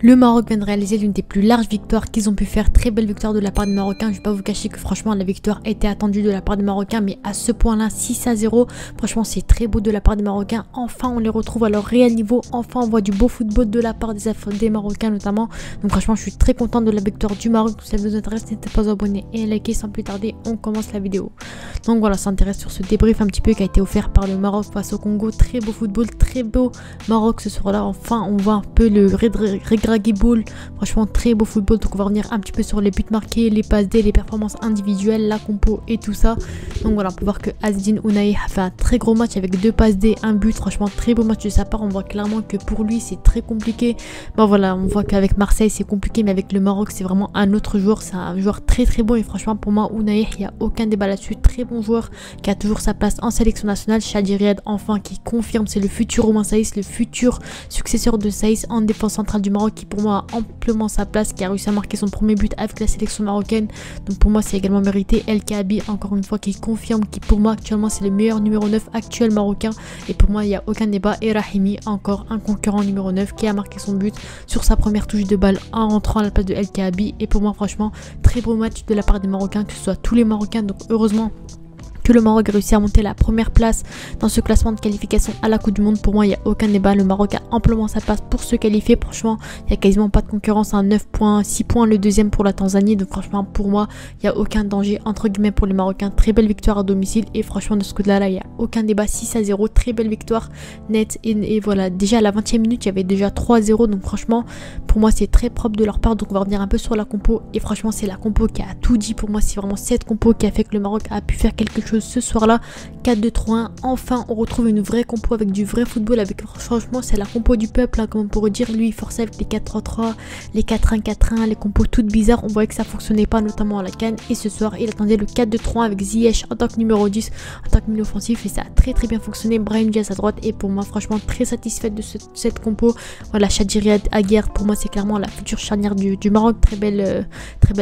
Le Maroc vient de réaliser l'une des plus larges victoires qu'ils ont pu faire. Très belle victoire de la part des Marocains. Je ne vais pas vous cacher que franchement la victoire était attendue de la part des Marocains, mais à ce point-là, 6-0, franchement c'est très beau de la part des Marocains. Enfin on les retrouve à leur réel niveau. Enfin on voit du beau football de la part des Marocains notamment. Donc franchement je suis très contente de la victoire du Maroc. Si ça vous intéresse, n'hésitez pas à vous abonner et à liker. Sans plus tarder, on commence la vidéo. Donc voilà, ça s'intéresse sur ce débrief un petit peu qui a été offert par le Maroc face au Congo. Très beau football, très beau Maroc ce soir-là. Enfin on voit un peu le Regragui Ball. Franchement très beau football. Donc on va revenir un petit peu sur les buts marqués, les passes D, les performances individuelles, la compo et tout ça. Donc voilà, on peut voir que Azzedine Ounahi a fait un très gros match avec 2 passes D, 1 but. Franchement très beau match de sa part. On voit clairement que pour lui c'est très compliqué. Bon voilà, on voit qu'avec Marseille c'est compliqué, mais avec le Maroc c'est vraiment un autre joueur. C'est un joueur très bon et franchement pour moi Ounahi, il n'y a aucun débat là-dessus. Très bon joueur qui a toujours sa place en sélection nationale. Chadi Riyad enfin qui confirme, c'est le futur Romain Saïs, le futur successeur de Saïs en défense centrale du Maroc, qui pour moi a amplement sa place, qui a réussi à marquer son premier but avec la sélection marocaine. Donc pour moi c'est également mérité. El Kaabi encore une fois qui confirme, qui pour moi actuellement c'est le meilleur numéro 9 actuel marocain et pour moi il n'y a aucun débat. Et Rahimi encore un concurrent numéro 9 qui a marqué son but sur sa première touche de balle en rentrant à la place de El Kaabi. Et pour moi franchement très beau match de la part des Marocains, que ce soit tous les Marocains. Donc heureusement que le Maroc a réussi à monter la première place dans ce classement de qualification à la Coupe du Monde. Pour moi il n'y a aucun débat, le Maroc a amplement sa place pour se qualifier. Franchement il n'y a quasiment pas de concurrence, à 9 points, 6 points le deuxième pour la Tanzanie. Donc franchement pour moi il n'y a aucun danger entre guillemets pour les Marocains. Très belle victoire à domicile et franchement de ce côté là il n'y a aucun débat. 6-0, très belle victoire nette. Et voilà, déjà à la 20e minute il y avait déjà 3-0. Donc franchement pour moi c'est très propre de leur part. Donc on va revenir un peu sur la compo et franchement c'est la compo qui a tout dit. Pour moi c'est vraiment cette compo qui a fait que le Maroc a pu faire quelque chose ce soir-là. 4-2-3-1, enfin on retrouve une vraie compo avec du vrai football, avec franchement c'est la compo du peuple, hein, comme on pourrait dire. Lui il forçait avec les 4-3-3, les 4-1-4-1, les compos toutes bizarres. On voyait que ça fonctionnait pas notamment à la CAN, et ce soir il attendait le 4-2-3 avec Ziyech en tant que numéro 10 en tant que milieu offensif, et ça a très bien fonctionné. Brahim Diaz à droite, et pour moi franchement très satisfaite de cette compo. Voilà, Chadi Riyad Aguerd, pour moi c'est clairement la future charnière du Maroc. Très belle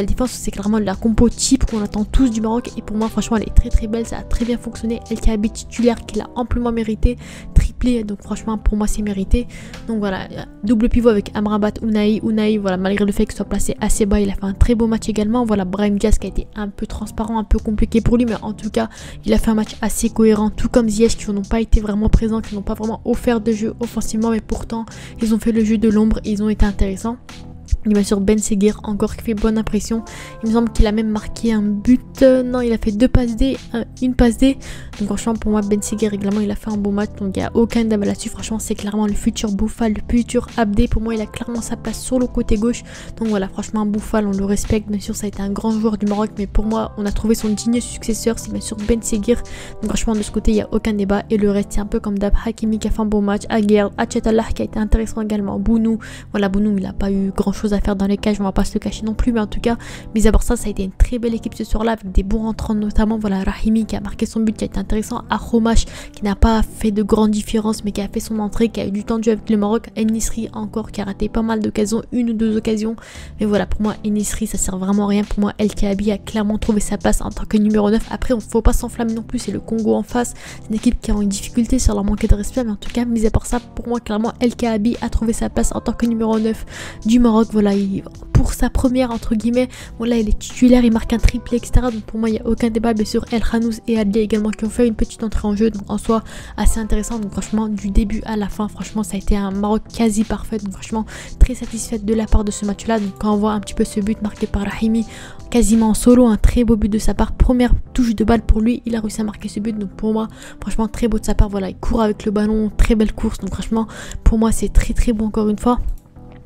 défense, c'est clairement la compo type qu'on attend tous du Maroc, et pour moi franchement elle est très belle, ça a très bien fonctionné. El Kaabi titulaire qu'il a amplement mérité, triplé, donc franchement pour moi c'est mérité. Donc voilà, double pivot avec Amrabat Ounahi, voilà, malgré le fait qu'il soit placé assez bas, il a fait un très beau match également. Voilà, Brahim Diaz qui a été un peu transparent, un peu compliqué pour lui, mais en tout cas il a fait un match assez cohérent, tout comme Ziyech qui n'ont pas été vraiment présents, qui n'ont pas vraiment offert de jeu offensivement, mais pourtant ils ont fait le jeu de l'ombre et ils ont été intéressants. Il va sur Ben Seguir encore qui fait bonne impression. Il me semble qu'il a même marqué un but. Non, il a fait 2 passes D, une passe D. Donc franchement pour moi Ben Seguir également il a fait un beau match. Donc il n'y a aucun débat là-dessus. Franchement c'est clairement le futur Bouffal, le futur Abdé. Pour moi il a clairement sa place sur le côté gauche. Donc voilà, franchement Bouffal on le respecte. Bien sûr ça a été un grand joueur du Maroc, mais pour moi on a trouvé son digne successeur, c'est bien sûr Ben Seguir. Donc franchement de ce côté il n'y a aucun débat. Et le reste c'est un peu comme Dab Hakimi qui a fait un beau match, Aguerd, Achetallah qui a été intéressant également, Bounou. Voilà, Bounou il n'a pas eu grand chose à faire dans les cages, on va pas se le cacher non plus, mais en tout cas mis à part ça a été une très belle équipe ce soir là, avec des bons rentrants notamment. Voilà, Rahimi qui a marqué son but qui a été intéressant, Akhomash qui n'a pas fait de grande différence mais qui a fait son entrée, qui a eu du temps de jeu avec le Maroc, En-Nesyri encore qui a raté pas mal d'occasions, 1 ou 2 occasions, mais voilà pour moi En-Nesyri ça sert vraiment à rien. Pour moi El Kaabi a clairement trouvé sa place en tant que numéro 9. Après on faut pas s'enflammer non plus, c'est le Congo en face, c'est une équipe qui a une difficulté sur leur manque de respect, mais en tout cas mis à part ça pour moi clairement El Kaabi a trouvé sa place en tant que numéro 9 du Maroc. Voilà, pour sa première entre guillemets, voilà il est titulaire, il marque un triplé etc. Donc pour moi il n'y a aucun débat. Bien sûr El Khanouz et Adli également qui ont fait une petite entrée en jeu, donc en soi assez intéressant. Donc franchement du début à la fin franchement ça a été un Maroc quasi parfait. Donc franchement très satisfaite de la part de ce match là. Donc quand on voit un petit peu ce but marqué par Rahimi quasiment en solo, un très beau but de sa part, première touche de balle pour lui, il a réussi à marquer ce but. Donc pour moi franchement très beau de sa part. Voilà, il court avec le ballon, très belle course. Donc franchement pour moi c'est très bon encore une fois.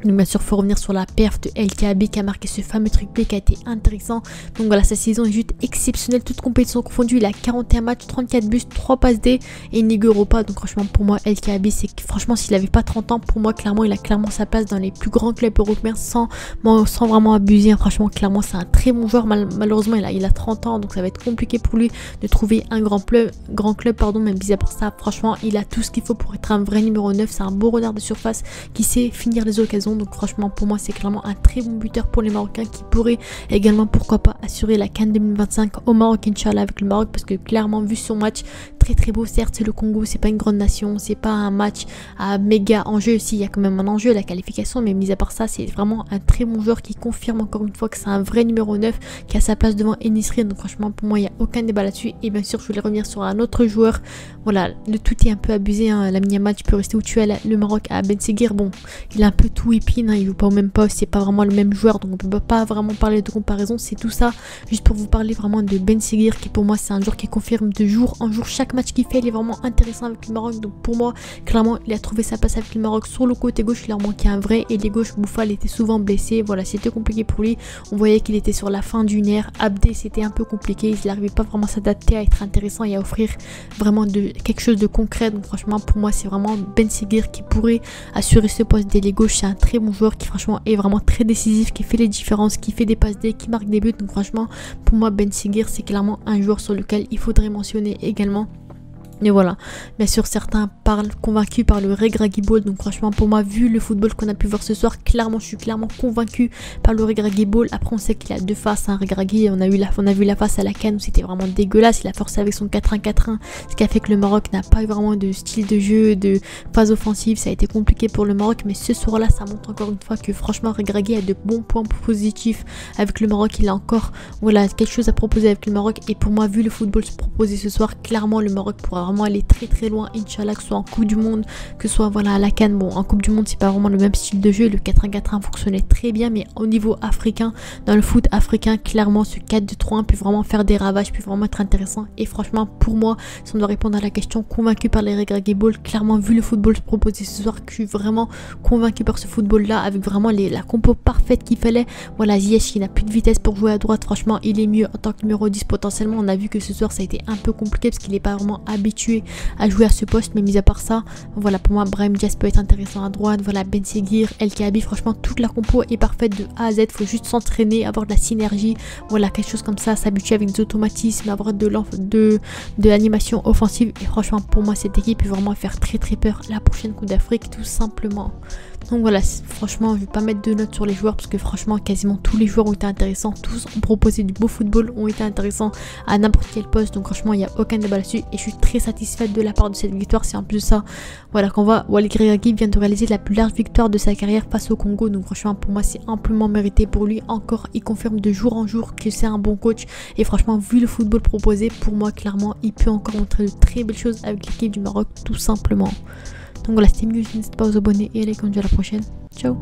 Donc bien sûr il faut revenir sur la perf de El Kaabi qui a marqué ce fameux triplé qui a été intéressant. Donc voilà, sa saison est juste exceptionnelle, toute compétition confondue. Il a 41 matchs, 34 buts, 3 passes D et une Ligue Europa. Donc franchement pour moi El Kaabi c'est franchement s'il avait pas 30 ans, pour moi clairement il a clairement sa place dans les plus grands clubs européens sans vraiment abuser. Franchement clairement c'est un très bon joueur. Malheureusement il a 30 ans, donc ça va être compliqué pour lui de trouver un grand club pardon, même bizarre pour ça. Franchement il a tout ce qu'il faut pour être un vrai numéro 9. C'est un beau renard de surface qui sait finir les occasions. saison. Donc franchement pour moi c'est clairement un très bon buteur pour les Marocains qui pourrait également pourquoi pas assurer la CAN 2025 au Maroc, Inch'Allah, avec le Maroc, parce que clairement vu son match très beau, certes c'est le Congo, c'est pas une grande nation, c'est pas un match à méga enjeu, aussi il y a quand même un enjeu, la qualification, mais mis à part ça c'est vraiment un très bon joueur qui confirme encore une fois que c'est un vrai numéro 9 qui a sa place devant Enisri. Donc franchement pour moi il n'y a aucun débat là-dessus. Et bien sûr je voulais revenir sur un autre joueur, voilà, le tout est un peu abusé, hein. La mini-match peut rester où tu es, le Maroc à Ben Seguir, bon il a un peu tout épine, hein. Il joue pas au même poste, c'est pas vraiment le même joueur, donc on peut pas vraiment parler de comparaison. C'est tout ça juste pour vous parler vraiment de Ben Seguir qui pour moi c'est un joueur qui confirme de jour en jour chaque match qu'il fait, il est vraiment intéressant avec le Maroc. Donc pour moi clairement il a trouvé sa place avec le Maroc. Sur le côté gauche il leur manquait un vrai, et les gauches Bouffal était souvent blessé, voilà c'était compliqué pour lui, on voyait qu'il était sur la fin d'une ère. Abdé c'était un peu compliqué, il n'arrivait pas vraiment à s'adapter, à être intéressant et à offrir vraiment quelque chose de concret. Donc franchement pour moi c'est vraiment Ben Seguir qui pourrait assurer ce poste d'ailier gauche. C'est un très bon joueur qui franchement est vraiment très décisif, qui fait les différences, qui fait des passes D, qui marque des buts. Donc franchement pour moi Ben Seguir c'est clairement un joueur sur lequel il faudrait mentionner également. Et voilà, bien sûr certains parlent convaincus par le Regragui Ball. Donc franchement pour moi vu le football qu'on a pu voir ce soir, clairement je suis clairement convaincu par le Regragui Ball. Après on sait qu'il a deux faces, un Regragui, on a vu la face à la CAN où c'était vraiment dégueulasse, il a forcé avec son 4-1-4-1, ce qui a fait que le Maroc n'a pas eu vraiment de style de jeu, de phase offensive, ça a été compliqué pour le Maroc. Mais ce soir là ça montre encore une fois que franchement Regragui a de bons points positifs avec le Maroc, il a encore voilà quelque chose à proposer avec le Maroc. Et pour moi vu le football se proposer ce soir, clairement le Maroc pourra vraiment aller très loin, Inch'Allah, que ce soit en Coupe du Monde, que ce soit voilà à la CAN. Bon en Coupe du Monde c'est pas vraiment le même style de jeu, le 4-1-4-1 fonctionnait très bien, mais au niveau africain, dans le foot africain, clairement ce 4-2-3-1 peut vraiment faire des ravages, peut vraiment être intéressant. Et franchement pour moi si on doit répondre à la question, convaincu par les Regragui Ball, clairement vu le football se proposer ce soir, que je suis vraiment convaincu par ce football là, avec vraiment la compo parfaite qu'il fallait. Voilà, Ziyech qui n'a plus de vitesse pour jouer à droite, franchement il est mieux en tant que numéro 10 potentiellement. On a vu que ce soir ça a été un peu compliqué parce qu'il n'est pas vraiment habitué à jouer à ce poste, mais mis à part ça, voilà pour moi Brahim Diaz peut être intéressant à droite, voilà Ben Seguir, El Kaabi, franchement toute la compo est parfaite de A à Z, faut juste s'entraîner, avoir de la synergie, voilà quelque chose comme ça, s'habituer avec des automatismes, avoir de l'animation offensive. Et franchement pour moi cette équipe peut vraiment faire très peur la prochaine Coupe d'Afrique tout simplement. Donc voilà, franchement je vais pas mettre de notes sur les joueurs parce que franchement quasiment tous les joueurs ont été intéressants, tous ont proposé du beau football, ont été intéressants à n'importe quel poste. Donc franchement il n'y a aucun débat là-dessus et je suis très satisfaite de la part de cette victoire. C'est en plus de ça, voilà qu'on voit Walid Regragui vient de réaliser la plus large victoire de sa carrière face au Congo. Donc franchement pour moi c'est amplement mérité pour lui. Encore il confirme de jour en jour que c'est un bon coach et franchement vu le football proposé, pour moi clairement il peut encore montrer de très belles choses avec l'équipe du Maroc tout simplement. Donc voilà, c'était mieux, n'hésitez pas à vous abonner et à liker. On se dit à la prochaine. Ciao.